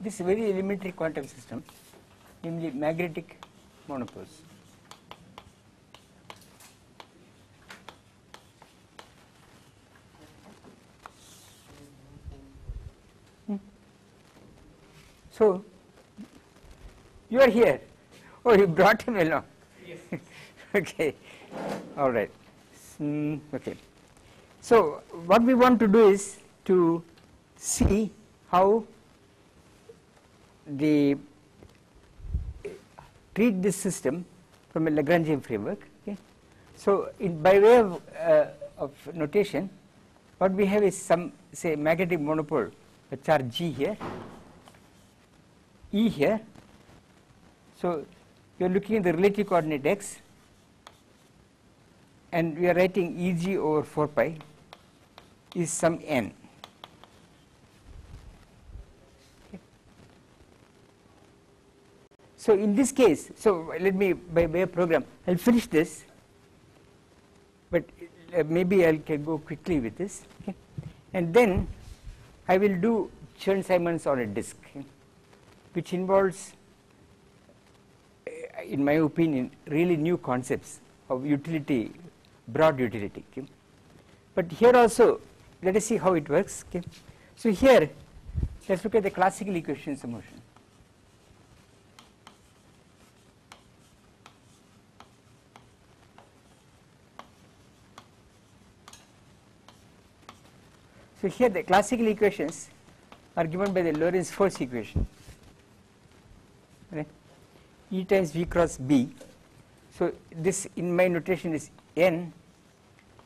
this very elementary quantum system, namely magnetic monopoles. So, you are here. Oh, you brought him along. Yes. Okay, all right. Okay. So, what we want to do is to see how the treat this system from a Lagrangian framework. Okay. So, by way of notation, what we have is some, say, magnetic monopole, a charge G here, E here. So, you are looking at the relative coordinate x, and we are writing Eg over 4 pi is some n. Okay. So, in this case, so let me, by way of program, I will finish this, but maybe I can go quickly with this, okay. And then I will do Chern-Simons on a disk, okay, which involves, in my opinion, really new concepts of utility, broad utility. Okay. But here also, let us see how it works. Okay. So, here let us look at the classical equations of motion. So, here the classical equations are given by the Lorentz force equation, right? E times V cross B. So, this in my notation is n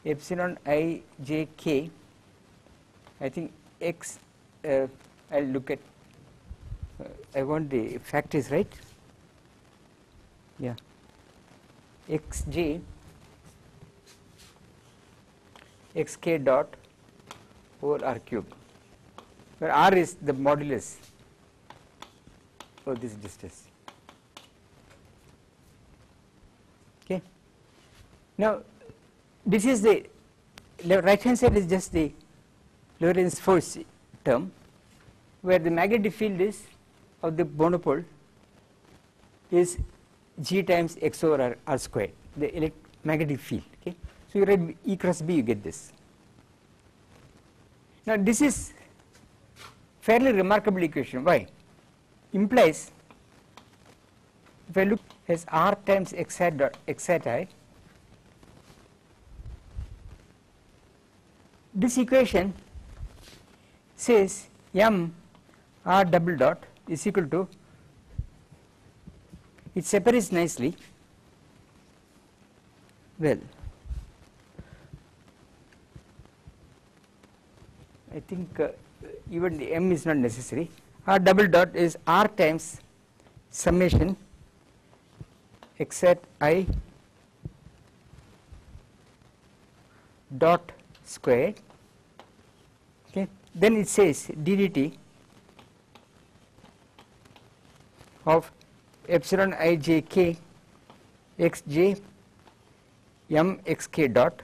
epsilon I j k. I think x, I will look at, I want the fact is right, yeah, x j x k dot over r cube, where r is the modulus of this distance. Okay. Now, this is the right hand side is just the Lorentz force term, where the magnetic field is of the monopole is G times x over r squared, the magnetic field. Okay. So, you write E cross B, you get this. Now, this is fairly remarkable equation. Why? Implies, if I look as r times x hat dot x hat I, this equation says m r double dot is equal to, it separates nicely, well, I think even the m is not necessary. R double dot is r times summation x hat I dot squared. Okay. Then it says ddt of epsilon I j k x j m x k dot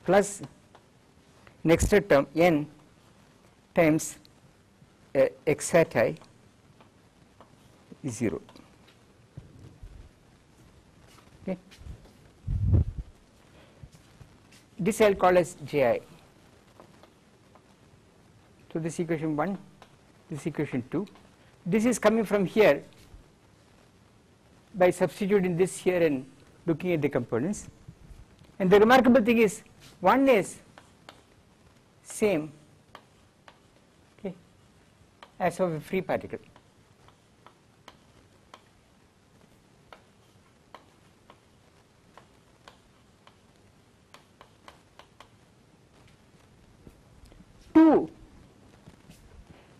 plus next term n times x hat I is 0. Okay. This I will call as Ji. So, this equation 1, this equation 2, this is coming from here by substituting this here and looking at the components. And the remarkable thing is, one is same, okay, as of a free particle. Two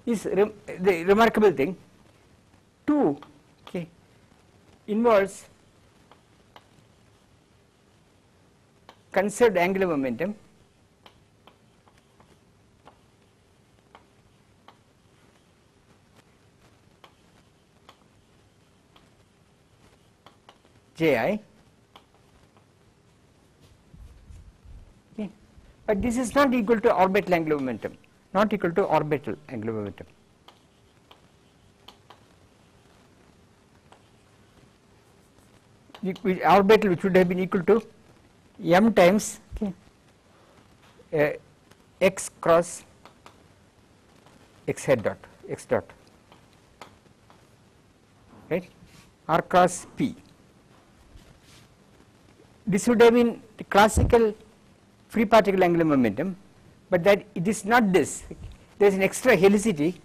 is the remarkable thing. 2, okay, involves conserved angular momentum Ji, okay, but this is not equal to orbital angular momentum, not equal to orbital angular momentum. orbital which would have been equal to m times, okay, x cross x hat dot x dot, right, r cross p. This would have been the classical free particle angular momentum, but that it is not this. There is an extra helicity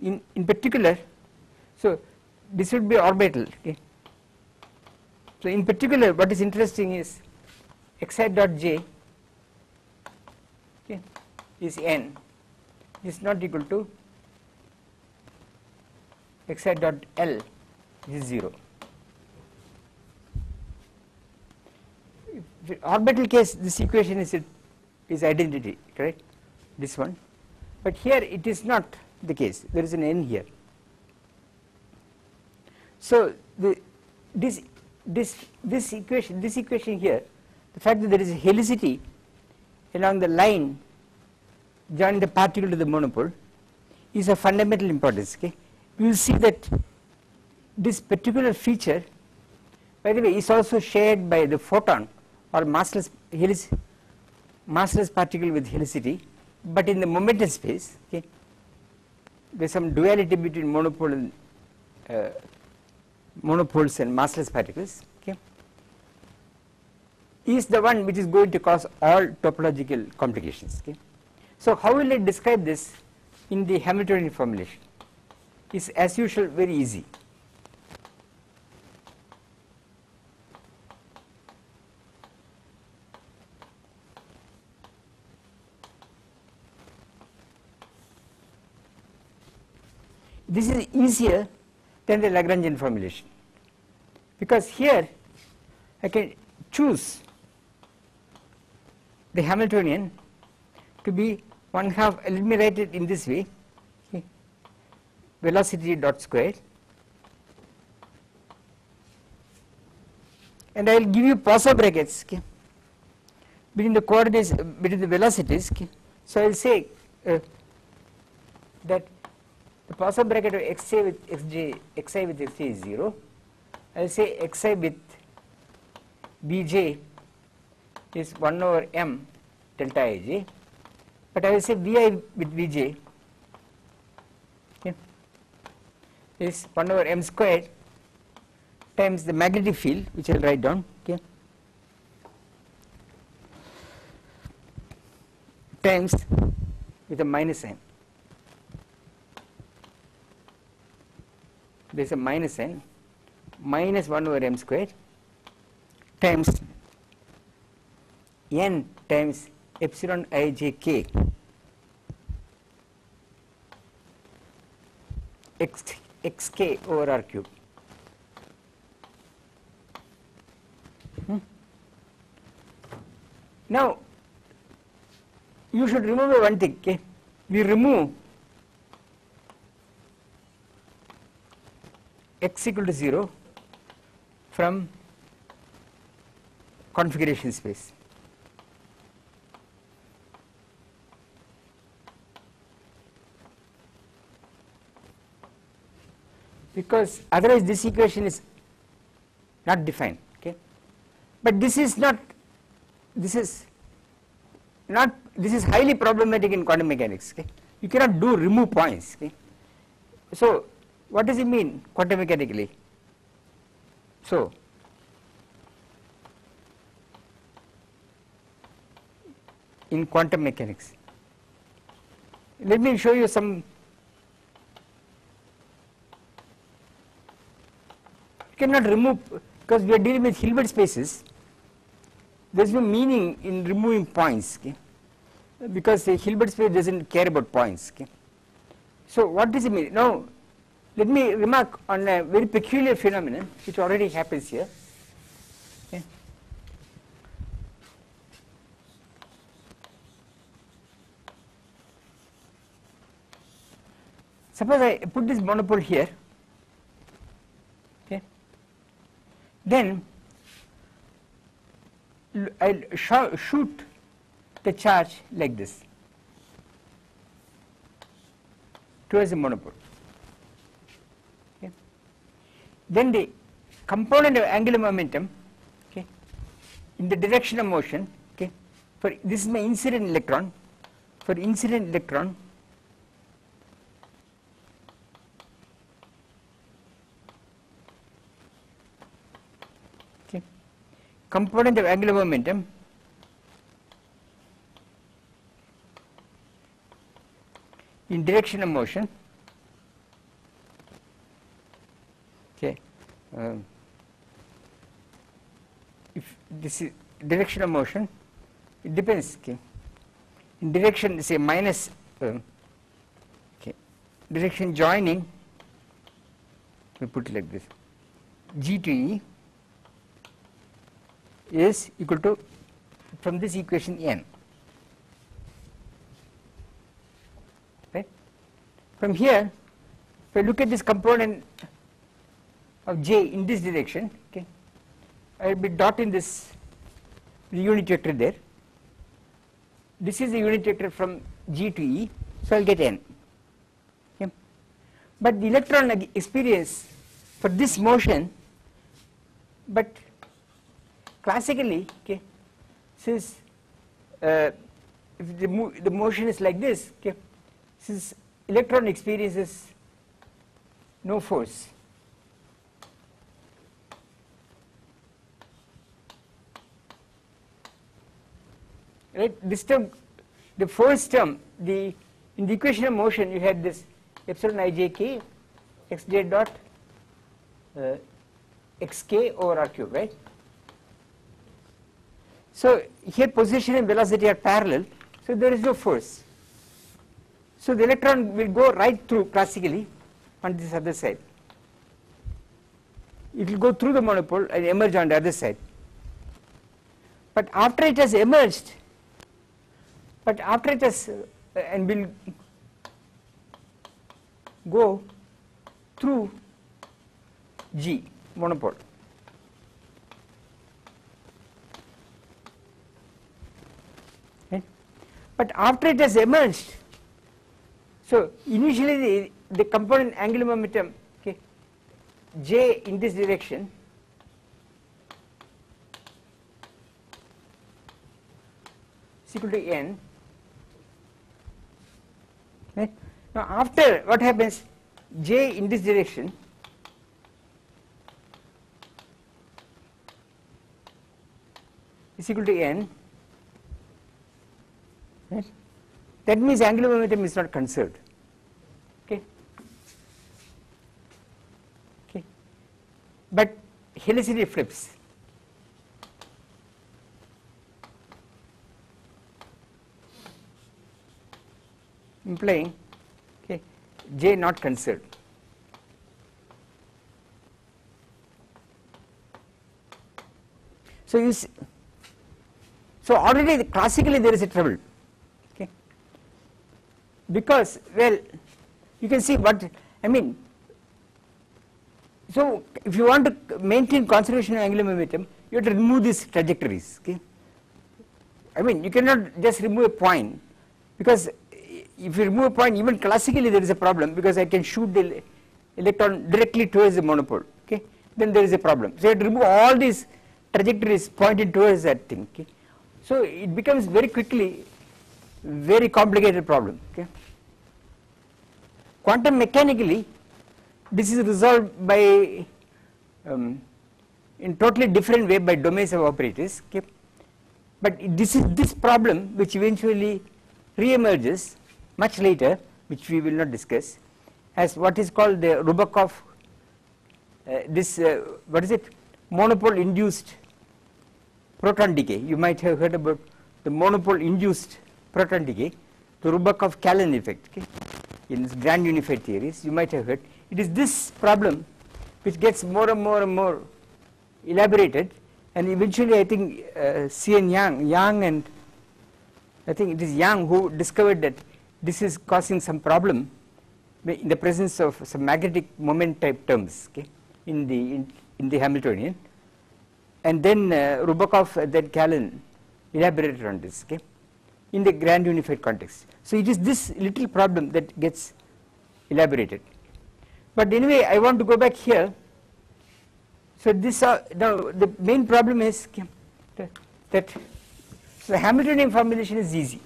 in particular. So this would be orbital. Okay. So in particular, what is interesting is x hat dot j, okay, is n is not equal to x hat dot l, which is 0. The orbital case, this equation is identity, correct, this one, but here it is not the case, there is an n here. So this equation here, the fact that there is a helicity along the line joining the particle to the monopole is of fundamental importance. Okay, you will see that this particular feature, by the way, is also shared by the photon or massless particle with helicity, but in the momentum space. Okay, there is some duality between monopoles and massless particles. Okay, is the one which is going to cause all topological complications. Okay, so how will I describe this in the Hamiltonian formulation? Is as usual very easy. This is easier than the Lagrangian formulation, because here I can choose the Hamiltonian to be 1/2, let me write it in this way, okay, velocity dot square, and I will give you Poisson brackets, okay, between the coordinates, between the velocities. Okay. So I will say that the Poisson bracket of xi with xj, xi with xj is 0. I will say xi with bj is 1/m delta ij, but I will say vi with vj, okay, is 1/m squared times the magnetic field, which I will write down, okay, times with a minus sign. There is a minus sign, minus 1/m squared times n times epsilon ijk xk over r cube. Now you should remember one thing. Okay, we remove x equal to 0 from configuration space. Because otherwise this equation is not defined. Okay, but this is highly problematic in quantum mechanics. Okay, you cannot do remove points. Okay, so what does it mean quantum mechanically? So in quantum mechanics, let me show you some. You cannot remove, because we are dealing with Hilbert spaces. There is no meaning in removing points, okay, because the Hilbert space does not care about points. Okay. So what does it mean? Now let me remark on a very peculiar phenomenon which already happens here. Okay. Suppose I put this monopole here, okay, then I will shoot the charge like this towards the monopole. Okay. Then the component of angular momentum, okay, in the direction of motion, okay, for this is my incident electron, for incident electron, okay, component of angular momentum in direction of motion, okay, if this is direction of motion, it depends, okay, in direction say minus okay, direction joining, we put it like this, G to E is equal to, from this equation, n. Right? From here, if I look at this component of J in this direction, okay, I will be dotting this the unit vector there. This is the unit vector from G to E, so I will get n. Okay. But the electron experience for this motion, but classically, okay, since if the motion is like this, okay, since electron experiences no force, right, this term, the force term, in the equation of motion you had this epsilon ijk xj dot xk over r cube, right. So here position and velocity are parallel, so there is no force. So the electron will go right through classically on this other side. It will go through the monopole and emerge on the other side. But after it has emerged, and will go through G monopole. Right? But after it has emerged, so initially the component angular momentum, okay, J in this direction is equal to n. Right? Now after, what happens, J in this direction is equal to n, right? That means angular momentum is not conserved, okay, okay, but helicity flips. Implying, okay, J not conserved. So you see, so already classically there is a trouble, okay, because, well, you can see what I mean. So if you want to maintain conservation of angular momentum, you have to remove these trajectories, okay. I mean, you cannot just remove a point, because if you remove a point, even classically there is a problem, because I can shoot the electron directly towards the monopole, okay, then there is a problem. So you have to remove all these trajectories pointed towards that thing, okay. So it becomes very quickly very complicated problem, okay. Quantum mechanically this is resolved by in totally different way by domains of operators, okay. But this is this problem which eventually re-emerges much later, which we will not discuss, as what is called the Rubakov, what is it, monopole induced proton decay. You might have heard about the monopole induced proton decay, the Rubakov-Kallen effect, okay, in grand unified theories, you might have heard. It is this problem which gets more and more and more elaborated, and eventually I think C.N. Yang and I think it is Yang who discovered that this is causing some problem in the presence of some magnetic moment type terms, okay, in the Hamiltonian, and then Rubakov and then Kallen elaborated on this, okay, in the grand unified context. So it is this little problem that gets elaborated. But anyway, I want to go back here. So this now the main problem is that so the Hamiltonian formulation is easy.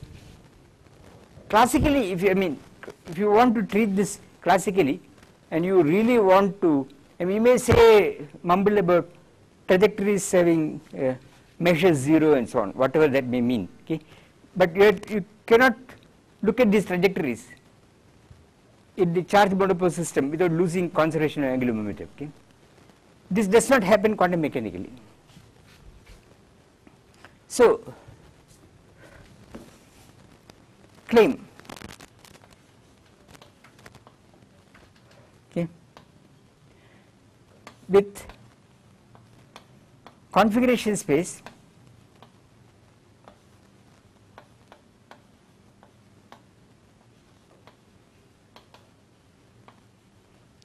Classically, if you want to treat this classically, and you really want to, you may say mumble about trajectories having measure 0 and so on, whatever that may mean. Okay, but you cannot look at these trajectories in the charge monopole system without losing conservation of angular momentum. Okay, this does not happen quantum mechanically. So claim, okay, with configuration space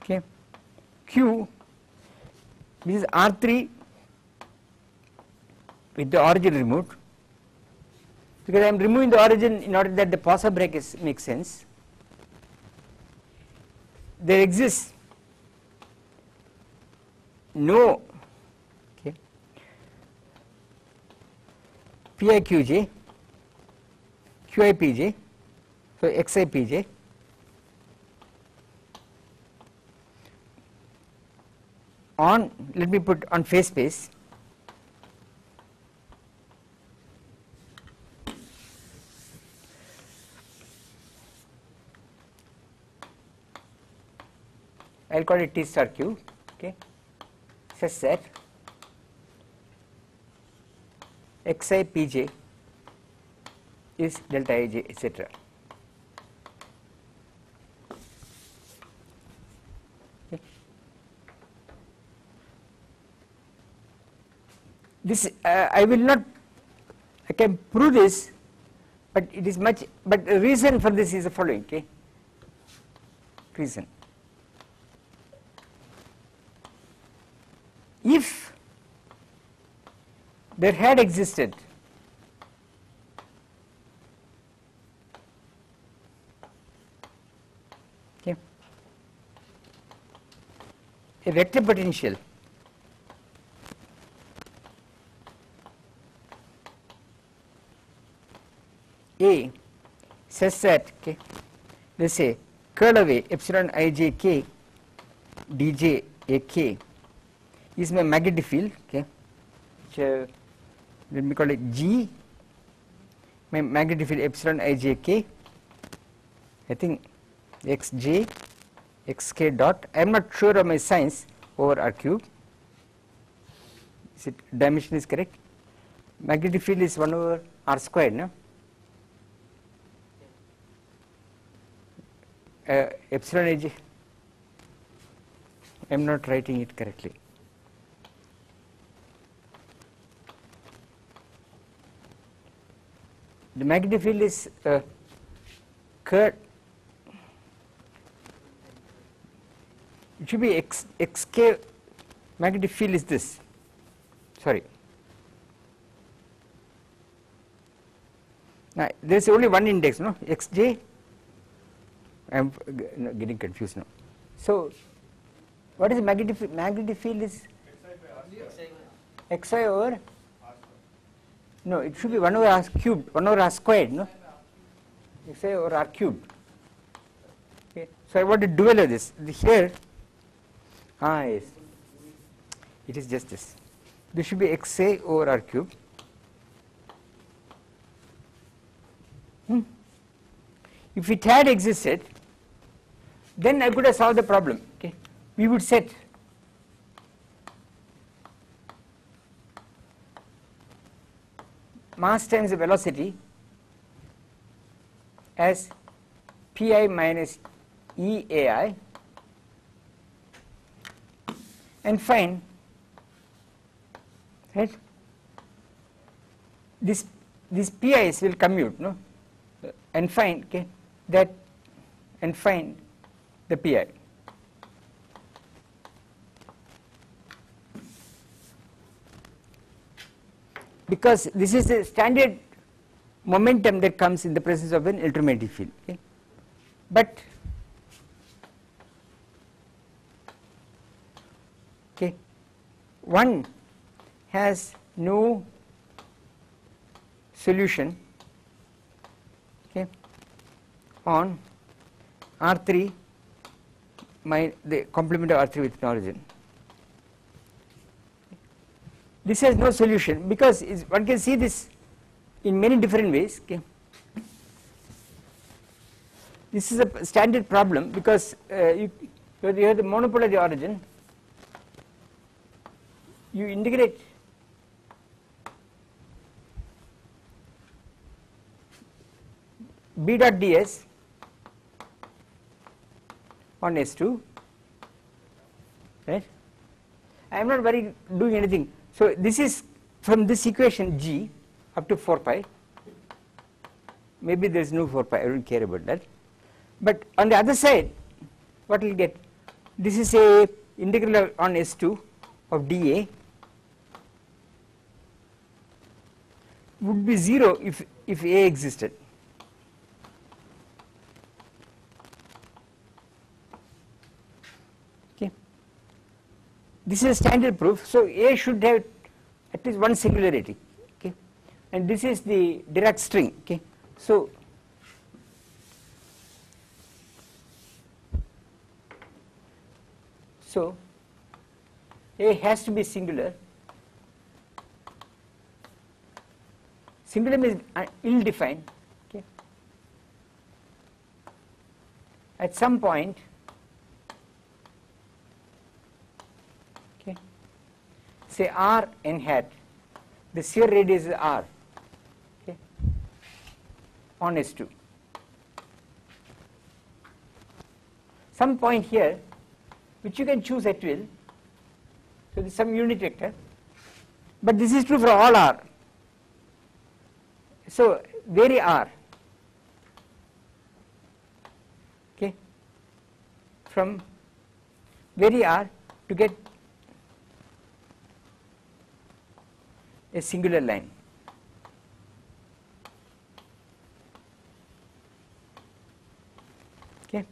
okay, Q, this is R3 with the origin removed, because I am removing the origin in order that the Poisson brackets make sense. There exists no okay, PIQJ, QIPJ, so XIPJ, on, let me put on phase space, I will call it T star Q, okay, such that Xi Pj is delta Ij, etc. Okay. This I will not, I can prove this, but it is much, but the reason for this is the following. Okay, reason. If there had existed okay, a vector potential A such that, okay, let us say curl away epsilon ij k dj a k is my magnetic field, okay, which let me call it G, my magnetic field epsilon ij k, I think xj xk dot, I am not sure of my signs, over r cube, is it dimension is correct, magnetic field is 1 over r squared, no, epsilon ij, I am not writing it correctly. The magnetic field is curl, it should be xk, magnetic field is this, sorry. Now there is only one index, no, xj, I am getting confused now. So what is magnetic field? Magnetic field is xi over, no, it should be 1 over r cubed, 1 over r squared, no, xi over r cubed. Okay. So I want to dual this. Here, yes, it is just this. This should be xi over r cubed. If it had existed, then I could have solved the problem. Okay, we would set mass times the velocity as pi minus eai, and find, right, these pi's will commute, no, and find, okay, that, and find the pi. Because this is the standard momentum that comes in the presence of an electromagnetic field. Okay. But okay, one has no solution, okay, on R3 the complement of R3 with an origin. This has no solution because one can see this in many different ways. Okay. This is a standard problem because you have the monopole of the origin, you integrate B dot ds on S2, right. I am not doing anything. So this is from this equation G up to 4 pi, maybe there is no 4 pi, I don't care about that. But on the other side, what we will get? This is a integral on S2 of dA would be 0 if A existed. Okay. This is a standard proof, so A should have at least one singularity. Okay, and this is the Dirac string. Okay, so A has to be singular. Singular means ill-defined. Okay. At some point, okay, say R n hat, the sphere radius is R, okay, on S2. Some point here, which you can choose at will. So this is some unit vector, but this is true for all R. So vary R, okay, from vary R to get a singular line. Okay,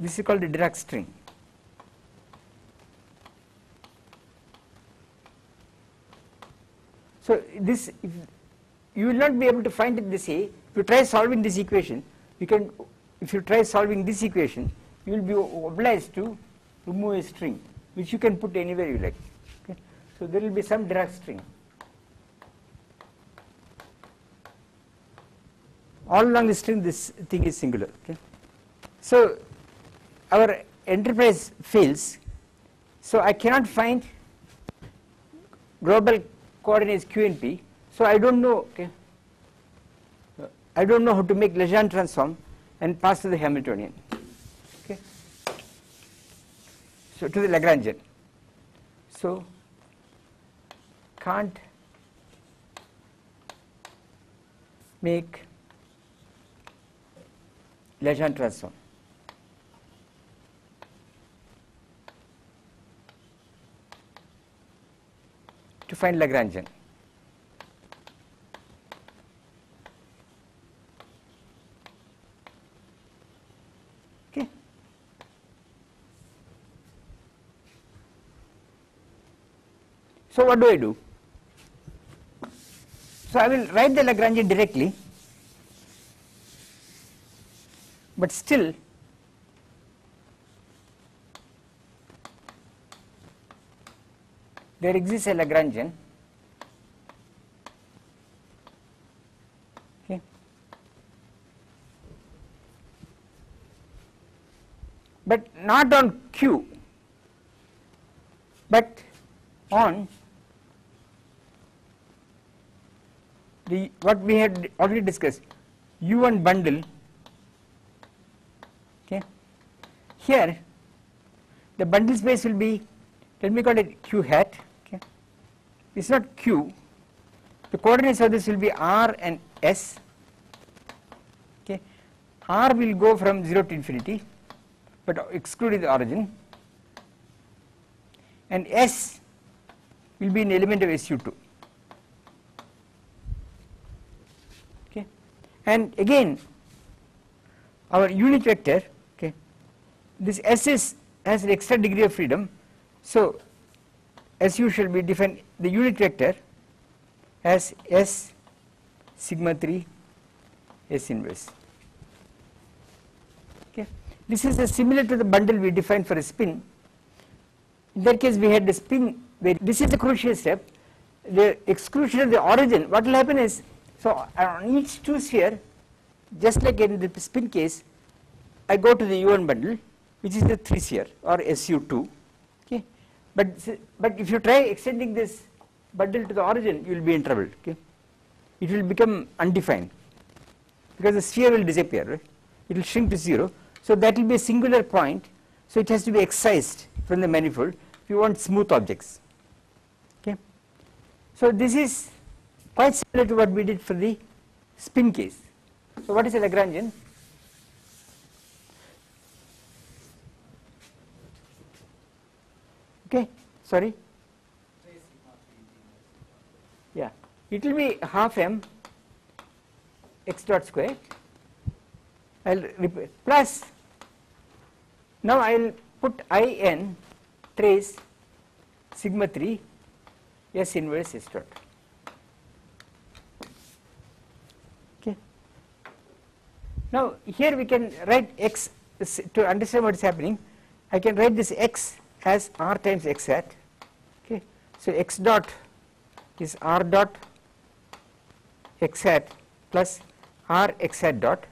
this is called the Dirac string. So this, if you will not be able to find it this A. If you try solving this equation, you can. If you try solving this equation, you will be obliged to remove a string, which you can put anywhere you like. Okay. So there will be some Dirac string. All along the string, this thing is singular. Okay. So our enterprise fails. So I cannot find global coordinates Q and P. So I don't know. Okay. I don't know how to make Legendre transform and pass to the Hamiltonian. Okay. So to the Lagrangian. So can't make Legendre transform. To find Lagrangian. Okay. So what do? So I will write the Lagrangian directly, but still there exists a Lagrangian, okay, but not on Q, but on the what we had already discussed, U1 bundle. Okay, here the bundle space will be, let me call it Q hat. It is not Q, the coordinates of this will be R and S. Okay. R will go from 0 to infinity, but excluding the origin, and S will be an element of SU2. Okay. And again our unit vector, okay, this S has an extra degree of freedom, so SU shall be defined the unit vector as S sigma 3 S inverse. Okay. This is similar to the bundle we defined for a spin. In that case we had the spin where this is the crucial step. The exclusion of the origin, what will happen is, so on each 2 sphere, just like in the spin case, I go to the U1 bundle, which is the 3 sphere or SU2. Okay. But if you try extending this bundle to the origin, you will be in trouble. Okay. It will become undefined because the sphere will disappear, right? It will shrink to 0. So that will be a singular point. So it has to be excised from the manifold if you want smooth objects. Okay. So this is quite similar to what we did for the spin case. So what is a Lagrangian? Okay, sorry. Yeah, it will be half m x dot square. I'll repeat plus. Now I'll put in trace sigma 3 S inverse S dot. Okay. Now here we can write x to understand what is happening. I can write this x as r times x hat. Okay. So x dot is r dot x hat plus r x hat dot.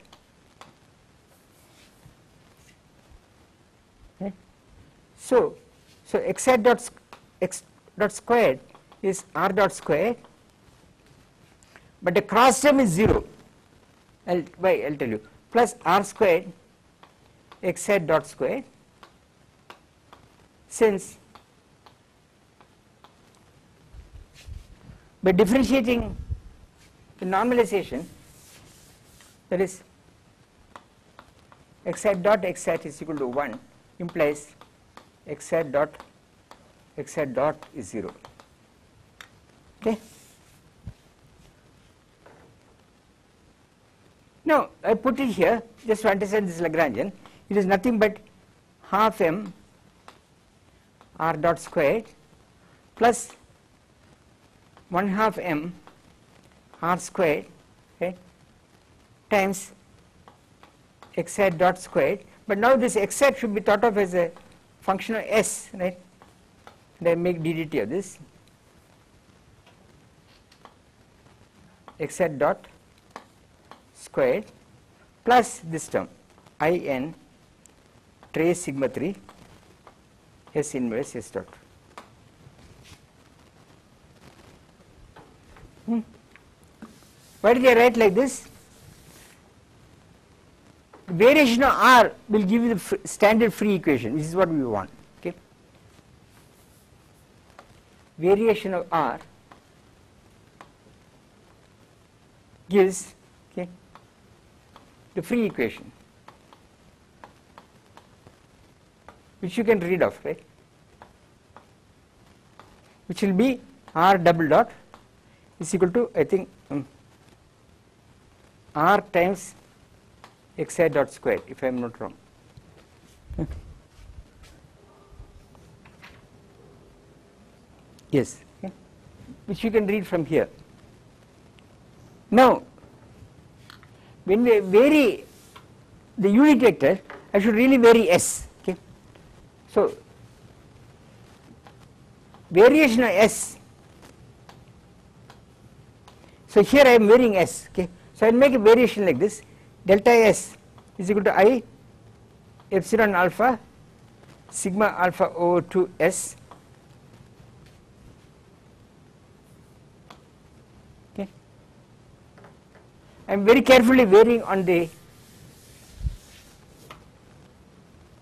Okay. So x hat dot x dot squared is r dot squared, but the cross term is 0. I'll tell you, plus r squared x hat dot squared, since by differentiating the normalization, that is x hat dot x hat is equal to 1 implies x hat dot is 0. Okay. Now I put it here just to understand this Lagrangian. It is nothing but half m r dot squared plus 1/2 m r squared, okay, times x hat dot squared. But now this x hat should be thought of as a function of s, right? And I make ddt of this x hat dot squared plus this term in trace sigma 3 S inverse S dot. Why did I write like this? Variation of R will give you the standard free equation, which is what we want. Okay. Variation of R gives, okay, the free equation, which you can read off, right? Which will be R double dot is equal to, I think, R times x hat dot squared, if I am not wrong. Yes, okay. Which you can read from here. Now, when we vary the unit vector, I should really vary S. Okay. So, variation of S. So here I am varying S. Okay. So I will make a variation like this. Delta S is equal to I epsilon alpha sigma alpha over 2 S. Okay. I am very carefully varying on the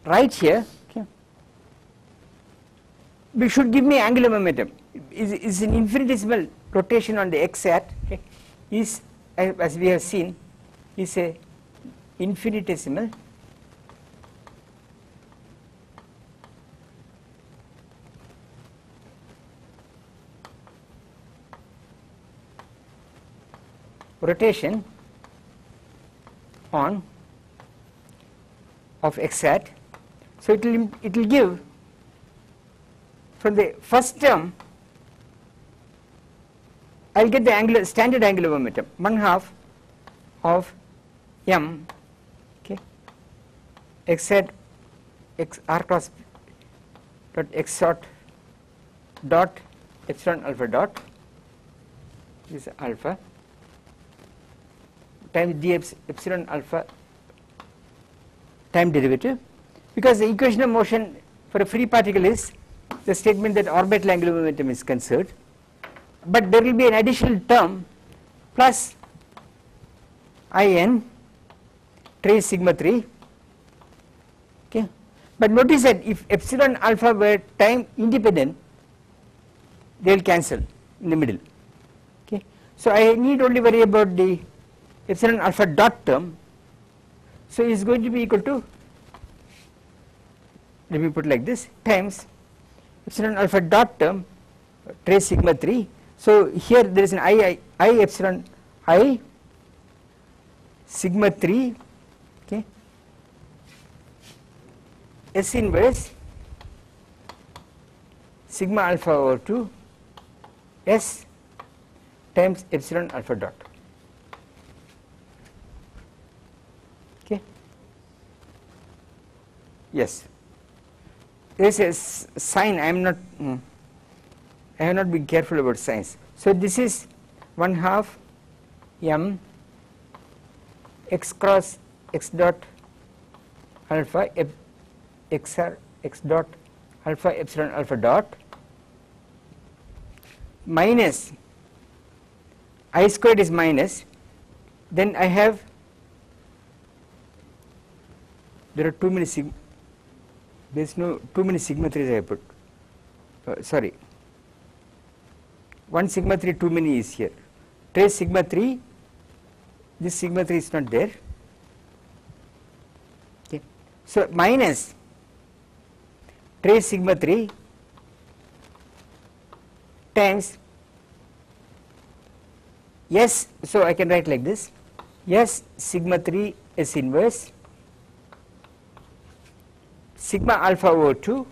right here. Okay. Which should give me angular momentum. Is an infinitesimal rotation on the x hat. Okay. Is, as we have seen, is a infinitesimal rotation on of x hat. So it will give from the first term I will get the standard angular momentum 1/2 of m, okay, x hat x r cross dot x dot epsilon alpha dot, this is alpha, times d epsilon alpha time derivative, because the equation of motion for a free particle is the statement that orbital angular momentum is conserved, but there will be an additional term plus in trace sigma 3, okay. But notice that if epsilon alpha were time independent, they will cancel in the middle, okay. So I need only worry about the epsilon alpha dot term, so it is going to be equal to, let me put like this, times epsilon alpha dot term trace sigma 3. So here there is an I epsilon I sigma 3, okay, S inverse sigma alpha over 2 S times epsilon alpha dot, okay. Yes, there is a sign, I have not been careful about signs. So this is 1/2 m x cross x dot alpha xr x dot alpha epsilon alpha dot minus I squared is minus, then I have, there are too many sigma, there is no too many sigma 3s I have put, sorry, one sigma 3 too many is here, trace sigma 3, this sigma 3 is not there, okay. So minus trace sigma 3 times S, so I can write like this, S sigma 3 S inverse sigma alpha over 2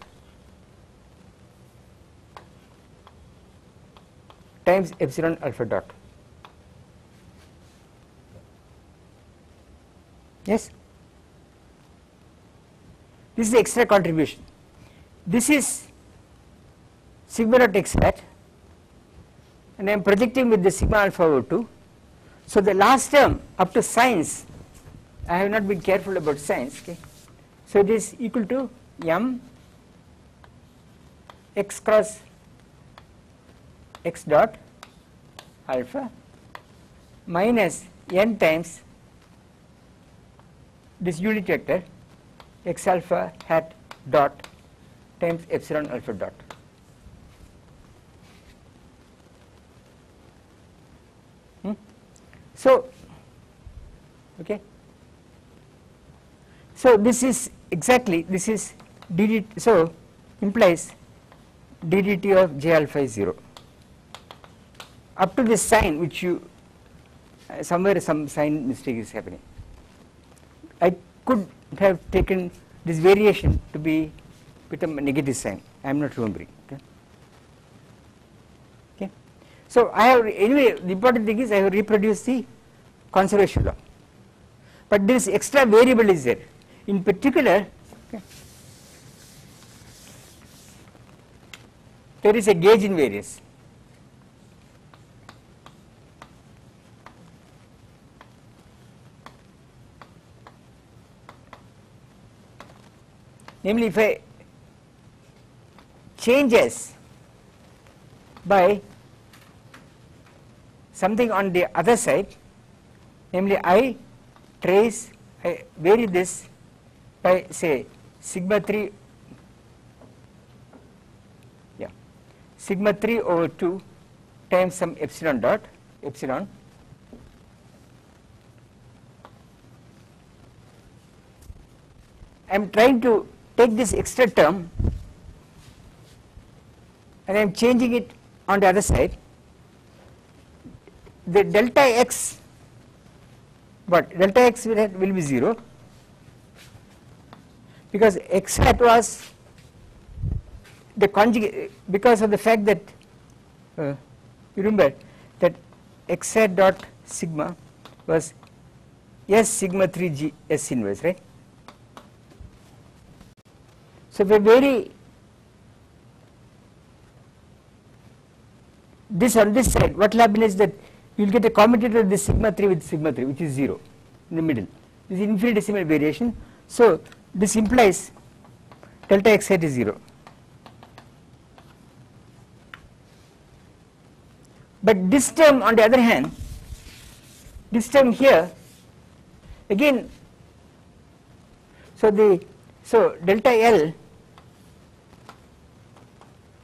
times epsilon alpha dot. Yes, this is the extra contribution. This is sigma dot x hat, and I am projecting with the sigma alpha over 2. So the last term up to sines, I have not been careful about sines, okay. So it is equal to m x cross x dot alpha minus n times this unit vector x alpha hat dot times epsilon alpha dot. So, okay. So this is exactly, this is ddt, so implies ddt of j alpha is 0 up to this sign, which you somewhere some sign mistake is happening. I could have taken this variation to be with a negative sign, I am not remembering, okay. Okay. So I have, anyway the important thing is I have reproduced the conservation law, but this extra variable is there. In particular, okay, there is a gauge invariance. Namely, if I changes by something on the other side, namely I trace, I vary this by say sigma 3, yeah, sigma 3 over 2 times some epsilon dot epsilon, I am trying to take this extra term and I am changing it on the other side. The delta x, but delta x will be 0 because x hat was the conjugate, because of the fact that you remember that x hat dot sigma was S sigma 3 G S inverse, right? So if I vary this on this side, what will happen is that you will get a commutator of this sigma 3 with sigma 3, which is 0 in the middle. This is infinitesimal variation. So this implies delta x hat is 0. But this term on the other hand, this term here again, so delta L,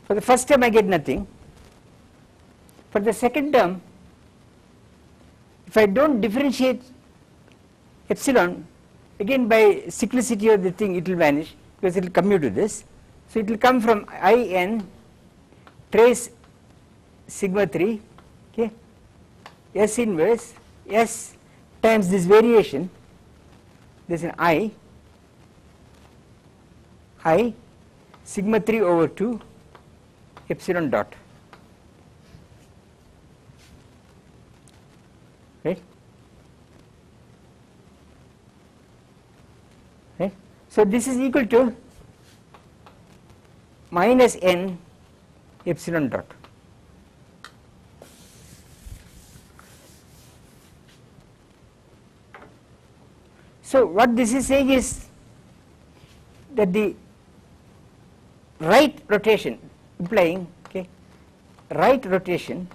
for the first term I get nothing. For the second term, if I don't differentiate epsilon, again by cyclicity of the thing it will vanish, because it will commute to this. So it will come from In trace sigma 3, okay, S inverse S times this variation, this is an I sigma 3 over 2 epsilon dot, right? Right. So this is equal to minus n epsilon dot. So what this is saying is that the right rotation, implying, okay, right rotation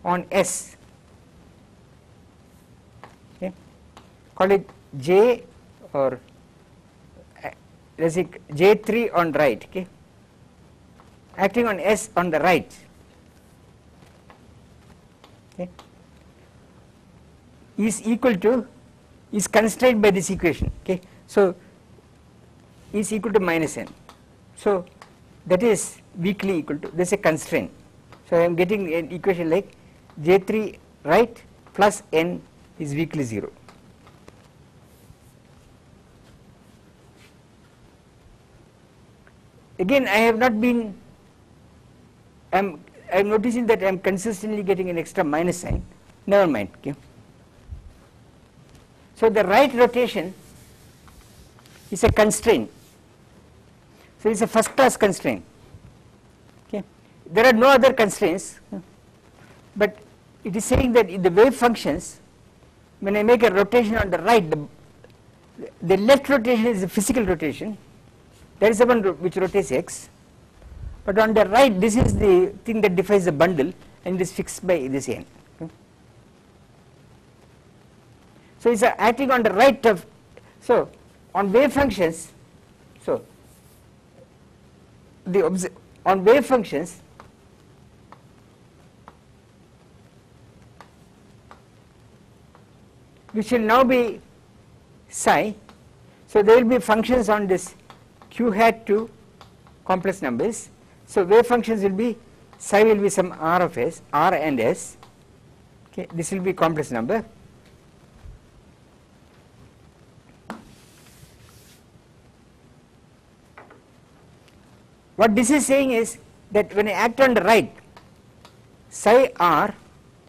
on S, okay, call it J or let's say J3 on right, okay, acting on S on the right, okay, is equal to, is constrained by this equation, okay. So is equal to minus n. So that is weakly equal to, this is a constraint. So I am getting an equation like J3 right plus n is weakly 0. Again I have not been, I am noticing that I am consistently getting an extra minus sign, never mind, okay. So the right rotation is a constraint, so it is a first class constraint, okay. There are no other constraints, but it is saying that in the wave functions, when I make a rotation on the right, the left rotation is a physical rotation, that is the one which rotates x, but on the right this is the thing that defines the bundle and it is fixed by this n. Okay. So it's acting on the right of, so on wave functions, so on wave functions which will now be psi, so there will be functions on this q hat to complex numbers. So wave functions will be, psi will be some r of s, r and s, okay, this will be complex number. What this is saying is that when I act on the right, psi r,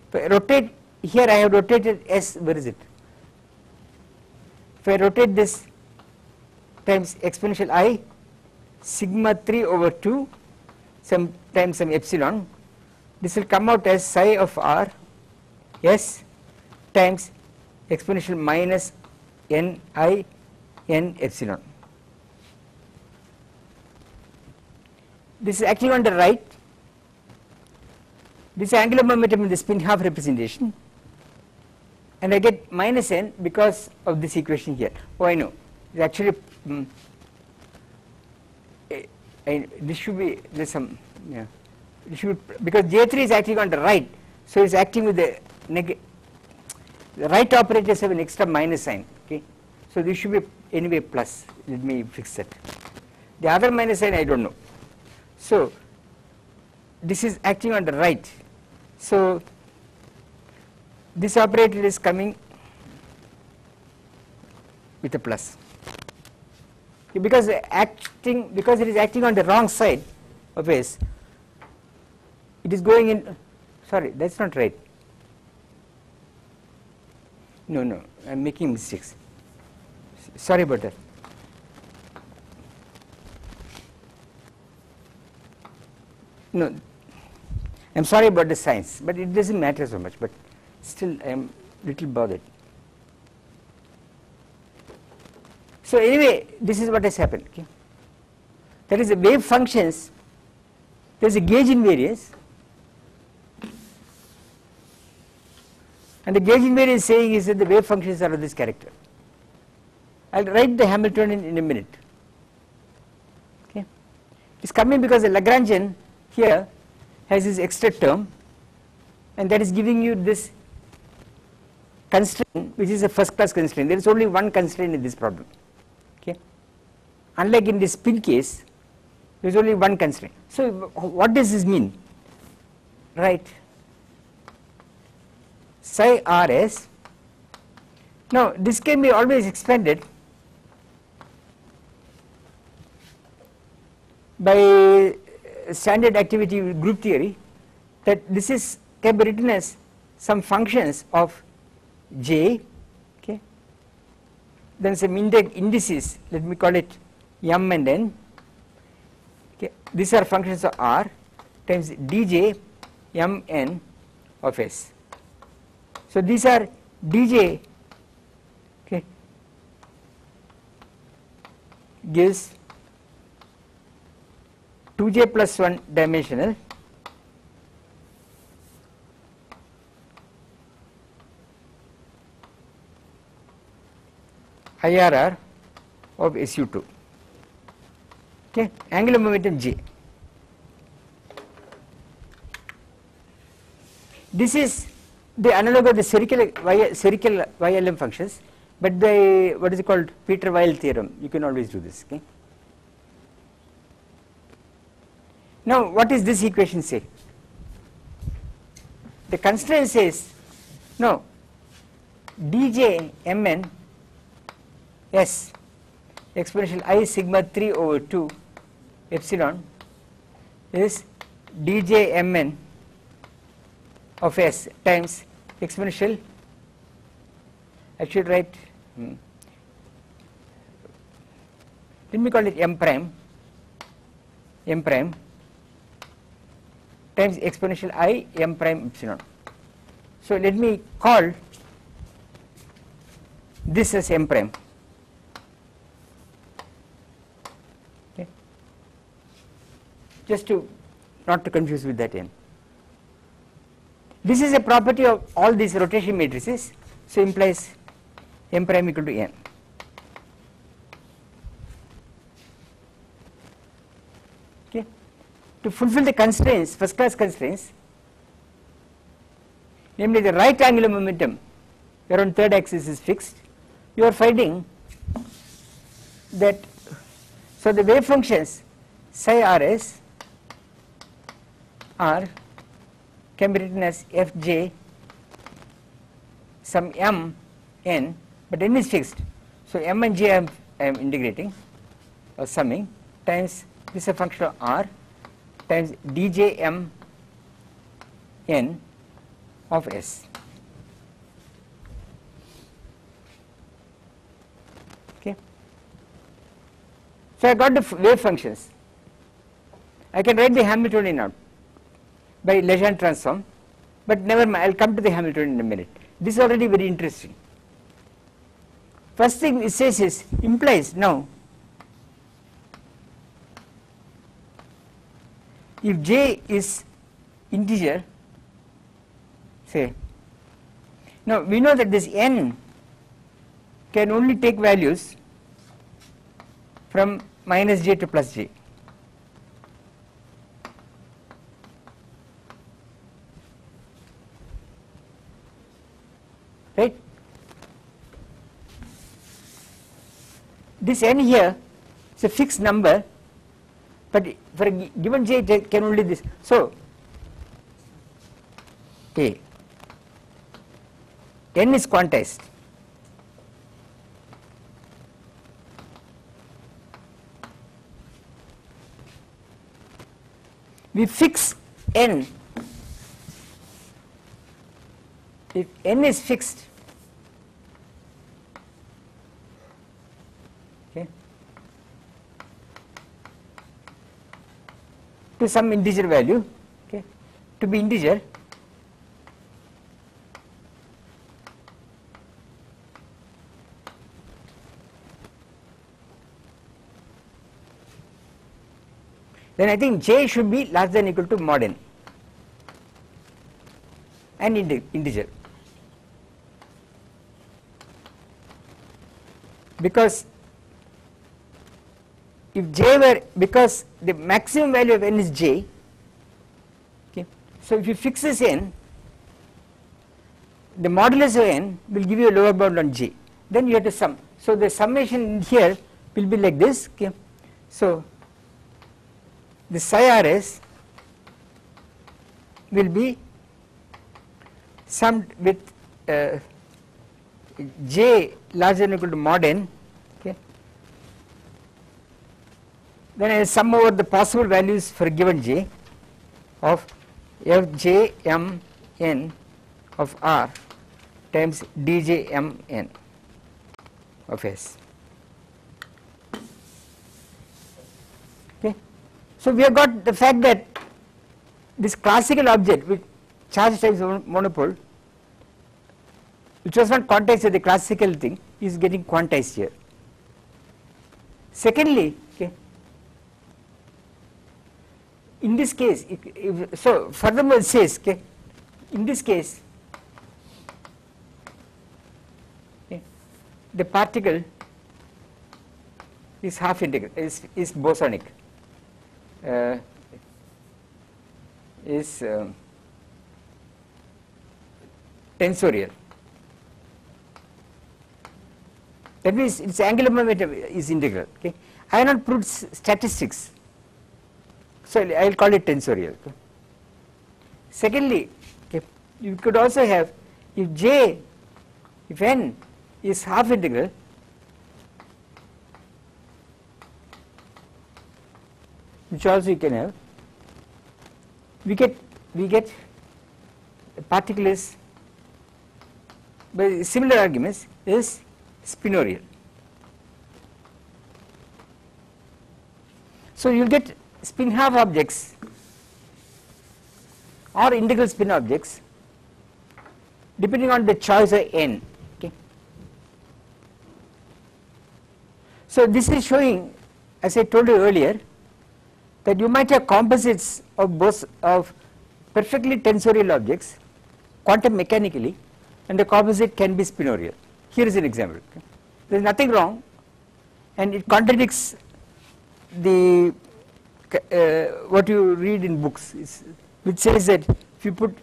if I rotate, here I have rotated s, where is it? If I rotate this times exponential I sigma 3 over 2 some times some epsilon, this will come out as psi of r s times exponential minus n I n epsilon. This is acting on the right, this angular momentum in the spin half representation, and I get minus n because of this equation here. Oh, I know, it actually this should be, there's some, yeah, it should be, because J3 is acting on the right, so it's acting with the right operators have an extra minus sign, okay. So this should be anyway plus, let me fix that. The other minus sign I don't know. So this is acting on the right, so this operator is coming with a plus. because it is acting on the wrong side of S, it is going in, sorry, that's not right. No, I am making mistakes. Sorry about that. No, I am sorry about the science, but it doesn't matter so much, but still I am little bothered. So anyway, this is what has happened. Okay? That is the wave functions, there is a gauge invariance, and the gauge invariance saying is that the wave functions are of this character. I will write the Hamiltonian in a minute. Okay? It is coming because the Lagrangian here has this extra term, and that is giving you this constraint, which is a first class constraint. There is only one constraint in this problem. Okay? Unlike in this spin case, there is only one constraint. So what does this mean? Right? Psi Rs. Now this can be always expanded by standard activity group theory, that this is can be written as some functions of J, okay, then some indices, let me call it M and N, okay. These are functions of R times dj Mn of S. So these are dj, okay, gives 2j plus 1 dimensional IRR of SU2, okay, angular momentum J. This is the analog of the spherical YLM functions, but the what is it called, Peter-Weyl theorem, you can always do this. Okay. Now what is this equation say? The constraint says, no, dj Mn S exponential I sigma 3 over 2 epsilon is dj Mn of S times exponential, I should write, let me call it M prime times exponential I M prime epsilon. So let me call this as M prime. Okay. Just to not to confuse with that N. This is a property of all these rotation matrices, so implies M prime equal to N. Okay. To fulfill the constraints, first class constraints, namely the right angular momentum around third axis is fixed, you are finding that, so the wave functions psi Rs are can be written as Fj some M n, but n is fixed, so M and J I am integrating or summing times this is a function of R times dj M n of S. Okay. So I got the wave functions. I can write the Hamiltonian out by Legendre transform, but never mind, I will come to the Hamiltonian in a minute. This is already very interesting. First thing it says is, implies now, if J is integer, say, now we know that this N can only take values from minus J to plus J. Right? This N here is a fixed number, but for a given J it can only this. So, okay, N is quantized. we fix n, if n is fixed, okay, to some integer value, okay, to be integer, then I think j should be less than or equal to mod n, and integer, because if j were, because the maximum value of n is j, okay, so if you fix this n, the modulus of n will give you a lower bound on j, then you have to sum. So the summation here will be like this, okay. So the psi rs will be summed with j larger than or equal to mod n, okay. Then I sum over the possible values for a given j of f j m n of r times d j m n of s. So we have got the fact that this classical object with charge times monopole, which was not quantized as the classical thing, is getting quantized here. Secondly, okay, in this case, so furthermore it says, okay, in this case, okay, the particle is half integral, is bosonic. Is tensorial. That means its angular momentum is integral. Okay, I have not proved statistics, so I will call it tensorial. Okay. Secondly, okay, you could also have, if j, if n is half integral, which also you can have, we get a particle is, by similar arguments, is spinorial. So you will get spin half objects or integral spin objects depending on the choice of n. Okay. So this is showing, as I told you earlier, that you might have composites of both of perfectly tensorial objects quantum mechanically, and the composite can be spinorial. Here is an example. Okay. There is nothing wrong, and it contradicts the what you read in books, which says that if you put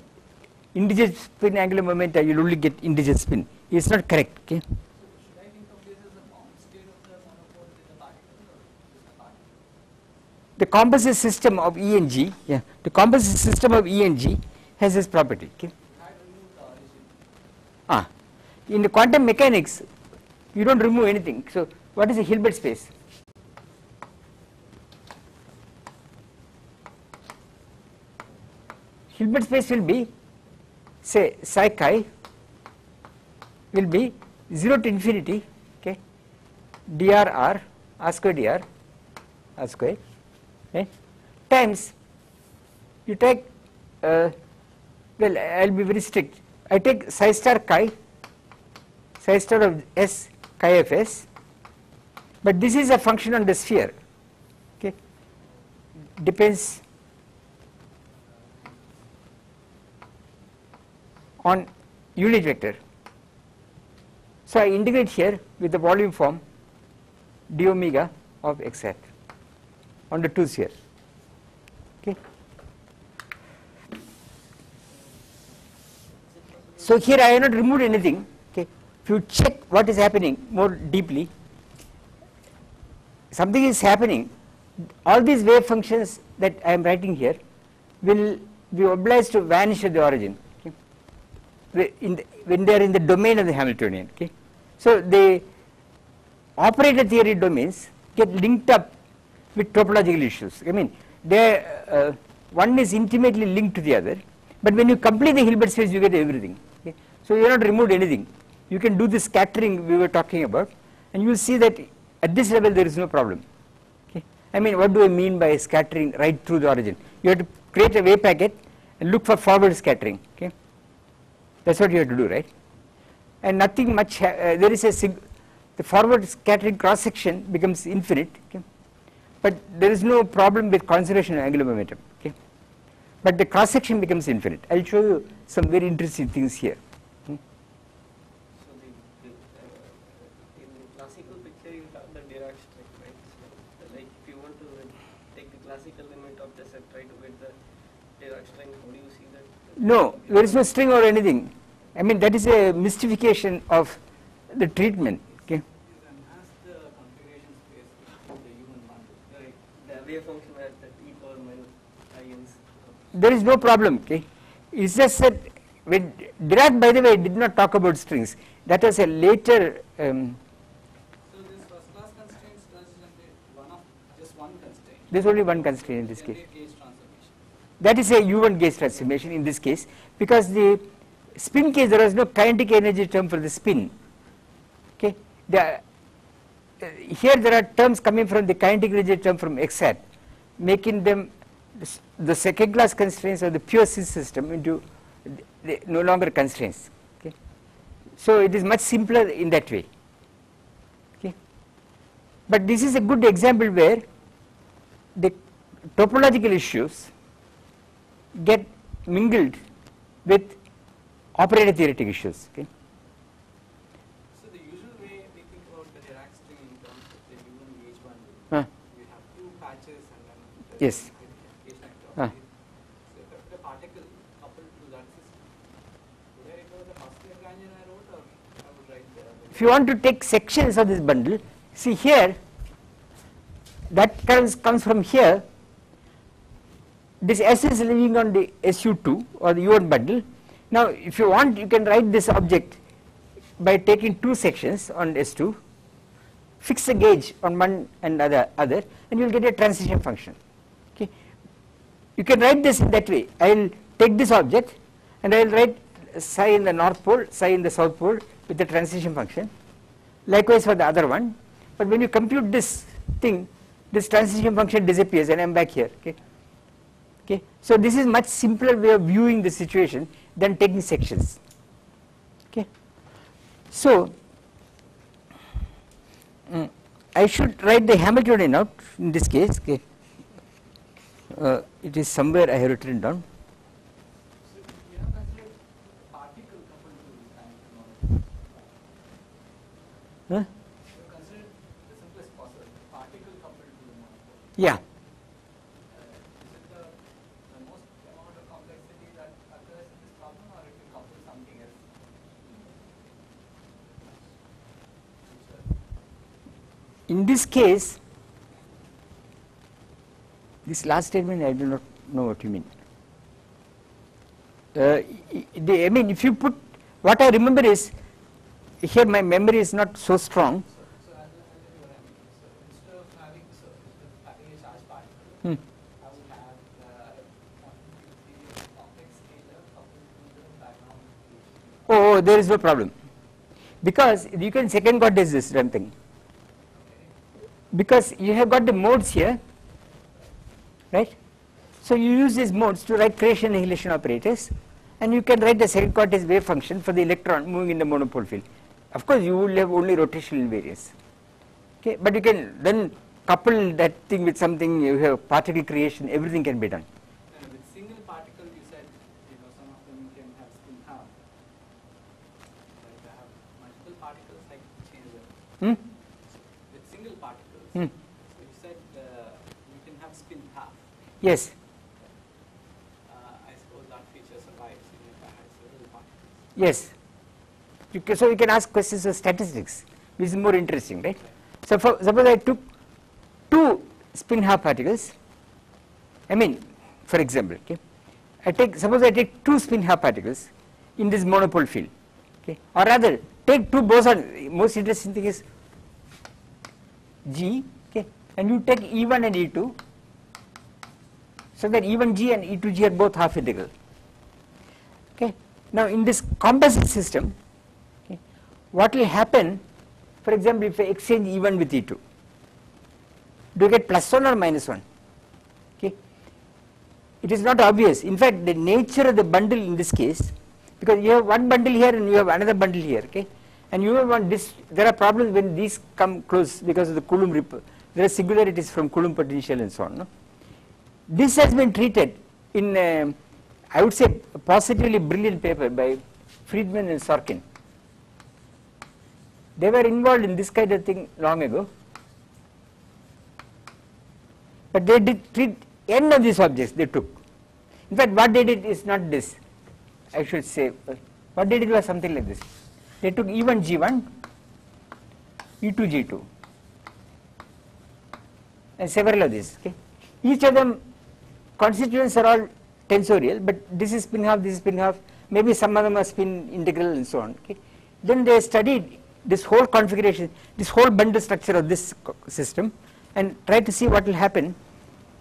integer spin angular momenta, you will only get integer spin. It is not correct. Okay. The composite system of E and G, yeah, the composite system of E and G has this property. Okay. In the quantum mechanics, you don't remove anything. So, what is a Hilbert space? Hilbert space will be, say, psi chi will be 0 to infinity, okay, dr r square dr r square. Okay, times you take well, I will be very strict, I take psi star chi, psi star of s chi of s, but this is a function on the sphere, okay, depends on unit vector. So I integrate here with the volume form d omega of x hat on the 2 sphere. Okay. So here I have not removed anything. Okay. If you check what is happening more deeply, something is happening. All these wave functions that I am writing here will be obliged to vanish at the origin, okay, when they are in the domain of the Hamiltonian. Okay. So the operator theory domains get linked up with topological issues. I mean, they one is intimately linked to the other, but when you complete the Hilbert space you get everything. Okay. So you have not removed anything. You can do the scattering we were talking about, and you will see that at this level there is no problem. Okay. I mean, what do I mean by scattering right through the origin? You have to create a wave packet and look for forward scattering. Okay. That's what you have to do, right? And nothing much, there is the forward scattering cross section becomes infinite, okay? But there is no problem with conservation of angular momentum. Okay? But the cross section becomes infinite. I will show you some very interesting things here. So in the classical picture you have the Dirac string, right? So like if you want to take the classical limit of the set, try to get the Dirac string, how do you see that? No, there is no string or anything. I mean, that is a mystification of the treatment. Okay. The configuration space of the human bundle. Right. The wave function at the e power minus i's. There is no problem. Okay. It's just that when Dirac, by the way, did not talk about strings. That was a later. So this first class constraints represent just one constraint. There's only one constraint in this case. Gauge transformation. That is a U1 gauge transformation in this case, because the spin case there was no kinetic energy term for the spin. Okay. Here there are terms coming from the kinetic energy term from X hat, making them the second class constraints of the pure C system into no longer constraints. Okay. So it is much simpler in that way. Okay. But this is a good example where the topological issues get mingled with operator theoretic issues. Okay. So the usual way we think about the Dirac string in terms of the human gauge bundle, we have two patches and then the Yes. gauge vector. Ah. So if the particle coupled to that system, would I go the first Lagrangian I wrote, or I would write the other? If you want to take sections of this bundle, see here, that comes from here. This S is living on the SU2 or the U1 bundle. Now, if you want, you can write this object by taking two sections on S2, fix the gauge on one and other, and you will get a transition function. Okay. You can write this in that way. I will take this object and I will write psi in the north pole, psi in the south pole with the transition function. Likewise for the other one. But when you compute this thing, this transition function disappears and I am back here. Okay. Okay. So this is much simpler way of viewing the situation than taking sections. Okay. So I should write the Hamiltonian out in this case. Okay. It is somewhere I have written down. So you have considered particle coupled to this Hamiltonian Huh? monopole. You have considered the simplest possible, particle coupled to the monopole. Yeah. Is it the most amount of complexity that occurs in this problem, or it will couple something else? In this case, this last statement I do not know what you mean. I mean, if you put, what I remember is, here my memory is not so strong. So I'll tell you what I mean. So instead of having a charged particle, Hmm. I would have the complex scalar coupled to the background equation. Oh, there is no problem, because you can second quantize this damn thing, because you have got the modes here, right? So you use these modes to write creation annihilation operators, and you can write the second quantized wave function for the electron moving in the monopole field. Of course, you will have only rotational invariance. Okay, but you can then couple that thing with something. You have particle creation. Everything can be done. And with single particle, you said some of them can have spin half. Like I have multiple particles, I can change them. With single particles, Hmm. so you said you can have spin half. Yes. I suppose that feature survives even if I had several particles. Yes. So you can ask questions of statistics, which is more interesting, right? So suppose I took two spin half particles. I mean, for example, okay, suppose I take two spin half particles in this monopole field, okay, or rather take two bosons. Most interesting thing is G, okay, and you take E1 and E2. so that E1g and E2g are both half integral. Okay. Now in this composite system, okay, what will happen, for example, if I exchange E1 with E2, do you get +1 or -1? Okay. It is not obvious. In fact, the nature of the bundle in this case, because you have one bundle here and you have another bundle here, okay, and you will want this. There are problems when these come close because of the Coulomb there are singularities from Coulomb potential and so on. No? This has been treated in I would say a positively brilliant paper by Friedman and Sorkin. They were involved in this kind of thing long ago, but they did treat n of these objects they took. In fact, what they did is not this, I should say. What they did was something like this. They took E1g1, E2g2, and several of these. Okay. Each of them constituents are all tensorial, but this is spin half, this is spin half, maybe some of them are spin integral and so on. Okay. Then they studied this whole configuration, this whole bundle structure of this system, and tried to see what will happen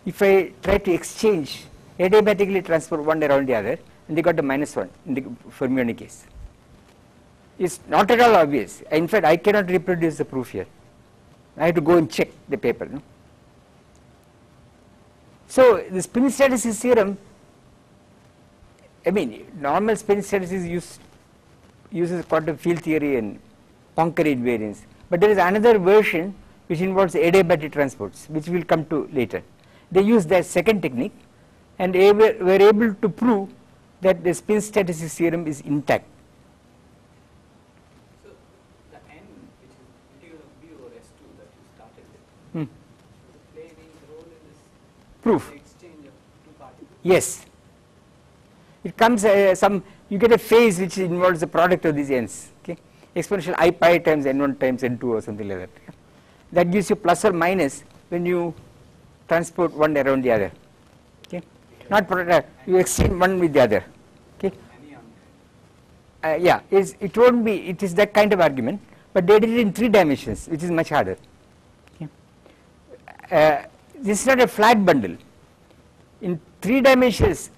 if I try to exchange adiabatically transport one around the other, and they got a -1 in the fermionic case. It's not at all obvious. In fact, I cannot reproduce the proof here. I have to go and check the paper. No? So the spin statistics theorem, I mean, normal spin statistics uses quantum field theory and Poincare invariance, but there is another version which involves adiabatic transports, which we will come to later. They use that second technique, and they were able to prove that the spin statistics theorem is intact. So the n, which is integral of B over S2 that you started with, does it play any role in this Proof. exchange of two particles? Yes. It comes you get a phase which involves the product of these n's, okay, exponential I pi times n1 times n2 or something like that. That gives you plus or minus when you transport one around the other. Okay, not product, you exchange one with the other. Okay, yeah, it won't be. It is that kind of argument, but they did it in 3 dimensions, which is much harder. Okay. This is not a flat bundle. In 3 dimensions,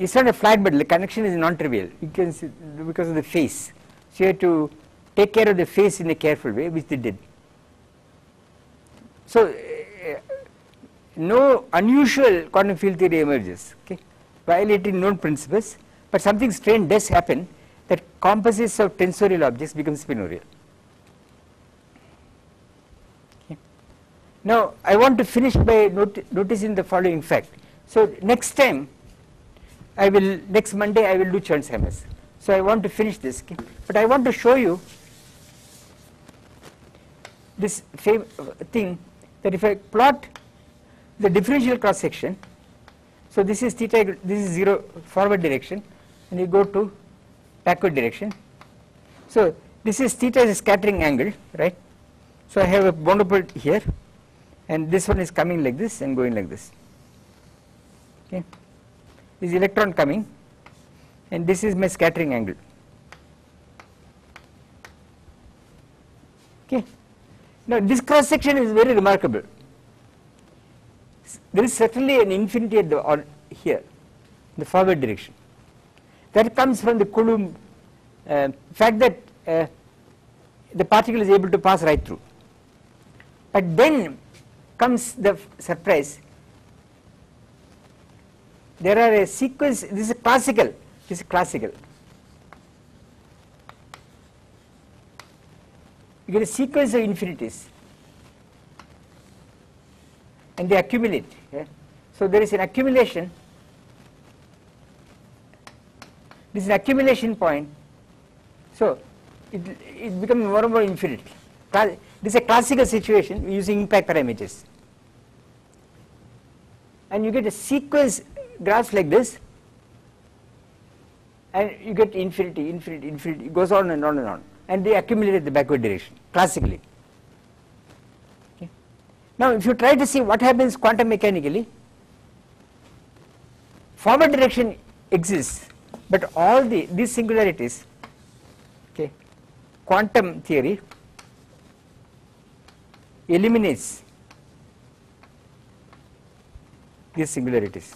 it's not a flat bundle. The connection is non-trivial. You can see because of the phase. So you have to take care of the phase in a careful way, which they did. So no unusual quantum field theory emerges, okay, violating known principles, but something strange does happen, that composites of tensorial objects become spinorial. Okay. Now I want to finish by noticing the following fact. So next time next Monday I will do Chern-Simons. So I want to finish this, okay, but I want to show you this thing, that if I plot the differential cross section, so this is theta, this is 0 forward direction, and you go to backward direction. So this is theta is a scattering angle, right? So I have a monopole here, and this one is coming like this and going like this. Okay, this electron coming, and this is my scattering angle. Okay. Now this cross section is very remarkable. There is certainly an infinity at the here, the forward direction. That comes from the Coulomb fact that the particle is able to pass right through. But then comes the surprise. There are a sequence. This is classical. This is classical. You get a sequence of infinities, and they accumulate. Yeah? So there is an accumulation. This is an accumulation point. So it becomes more and more infinite. This is a classical situation using impact parameters, and you get a sequence graphs like this, and you get infinity, infinity, infinity. It goes on and on and on. And they accumulate in the backward direction classically. Okay. Now if you try to see what happens quantum mechanically, forward direction exists, but all these singularities, okay, quantum theory eliminates these singularities.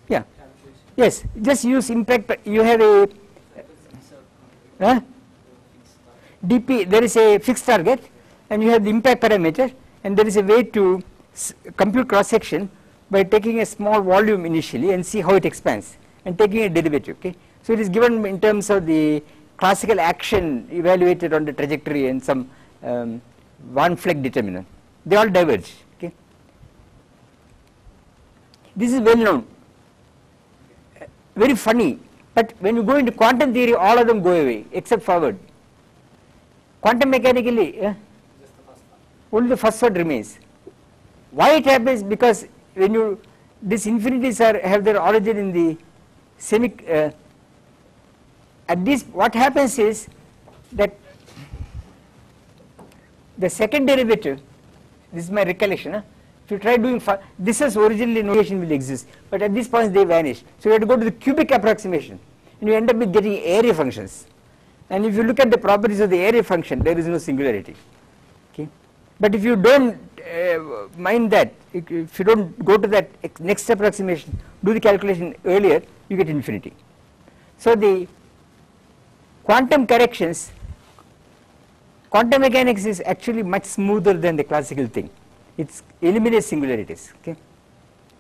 Yeah. Yes. Just use impact. You have a dp. There is a fixed target, and you have the impact parameter, and there is a way to compute cross section by taking a small volume initially and see how it expands, and taking a derivative. Okay. So it is given in terms of the classical action evaluated on the trajectory and some Van Vleck determinant. They all diverge. Okay. This is well known. Very funny, but when you go into quantum theory, all of them go away except forward. Quantum mechanically, only the first one remains. Why it happens? Because when you these infinities have their origin in the semi. At this, what happens is that the second derivative. This is my recollection. If you try doing this as originally notation will exist, but at this point they vanish. So you have to go to the cubic approximation, and you end up with getting area functions. And if you look at the properties of the area function, there is no singularity. Okay, but if you don't mind that, if you don't go to that next approximation, do the calculation earlier, you get infinity. So the quantum corrections, quantum mechanics is actually much smoother than the classical thing. It eliminates singularities, okay,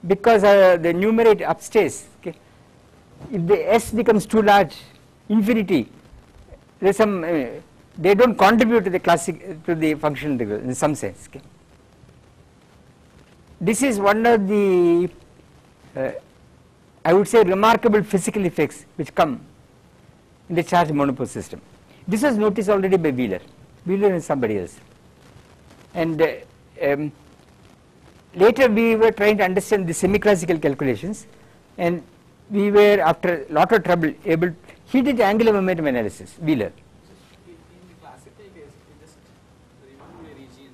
because the numerator upstairs, okay, if the s becomes too large, infinity, there is some they don't contribute to the classic to the function in some sense. Okay. This is one of the I would say remarkable physical effects which come in the charge monopole system. This was noticed already by Wheeler and somebody else, and later we were trying to understand the semi-classical calculations, and we were, after a lot of trouble, able to, he did angular momentum analysis, Wheeler. In the classical case, you just remove a region,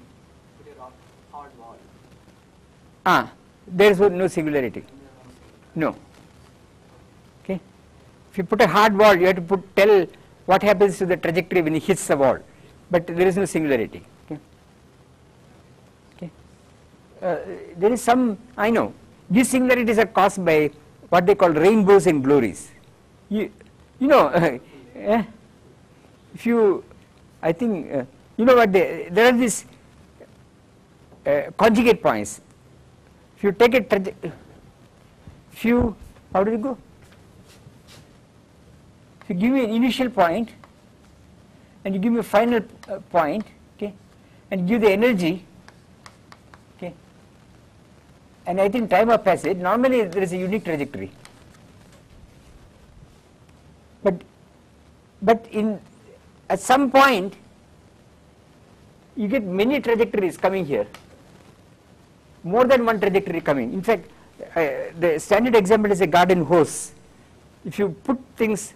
put a hard wall. There is no singularity. No. Okay. If you put a hard wall, you have to tell what happens to the trajectory when it hits the wall, but there is no singularity. There is some, I know, these singularities are caused by what they call rainbows and glories. You know, if you, I think, you know what, there are these conjugate points. If you take a how do you go? If you give me an initial point and you give me a final point, okay, and give the energy, okay, and I think time of passage, normally there is a unique trajectory. But at some point you get many trajectories coming here, more than one trajectory coming. In fact, the standard example is a garden hose. If you put things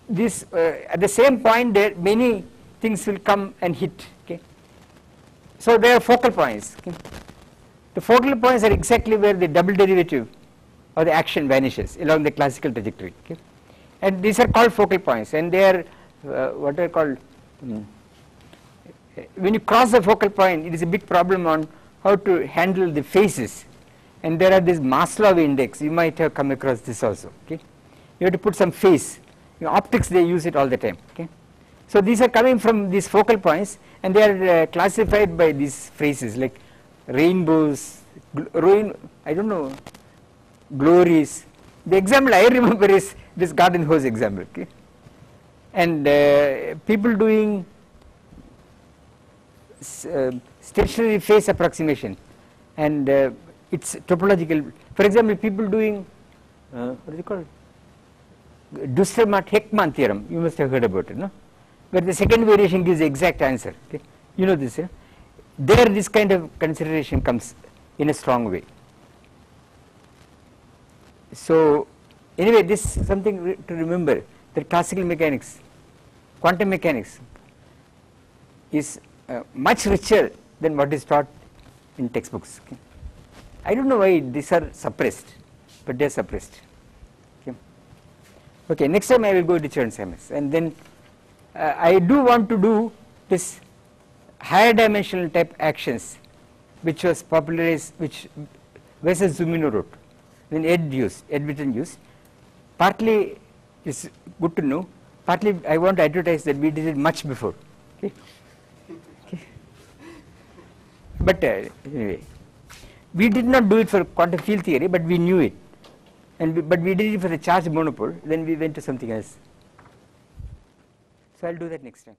this at the same point, there many things will come and hit. Okay, so there are focal points. Okay? The focal points are exactly where the double derivative or the action vanishes along the classical trajectory. Okay? And these are called focal points, and they are what are called. When you cross the focal point, it is a big problem on how to handle the phases, and there are this Maslov index. You might have come across this also. Okay, you have to put some phase. In optics, they use it all the time. Okay, so these are coming from these focal points, and they are classified by these phrases like rainbows, I don't know, glories. The example I remember is this garden hose example. Okay, and people doing stationary phase approximation, and it's topological. For example, people doing what is it called? Dustermaat-Heckmann theorem. You must have heard about it, no? Where the second variation gives the exact answer. Okay, you know this. There, this kind of consideration comes in a strong way. So, anyway, this is something to remember, that classical mechanics, quantum mechanics is much richer than what is taught in textbooks. Okay. I don't know why these are suppressed, but they are suppressed. Okay. Okay, next time I will go to Chern-Simons, and then I do want to do this higher dimensional type actions, which was popularized, which Wessel Zumino wrote, then Ed Witten used. Partly it's good to know, partly I want to advertise that we did it much before. Okay. Okay. But anyway, we did not do it for quantum field theory, but we knew it, and but we did it for the charge monopole. Then we went to something else. So I'll do that next time.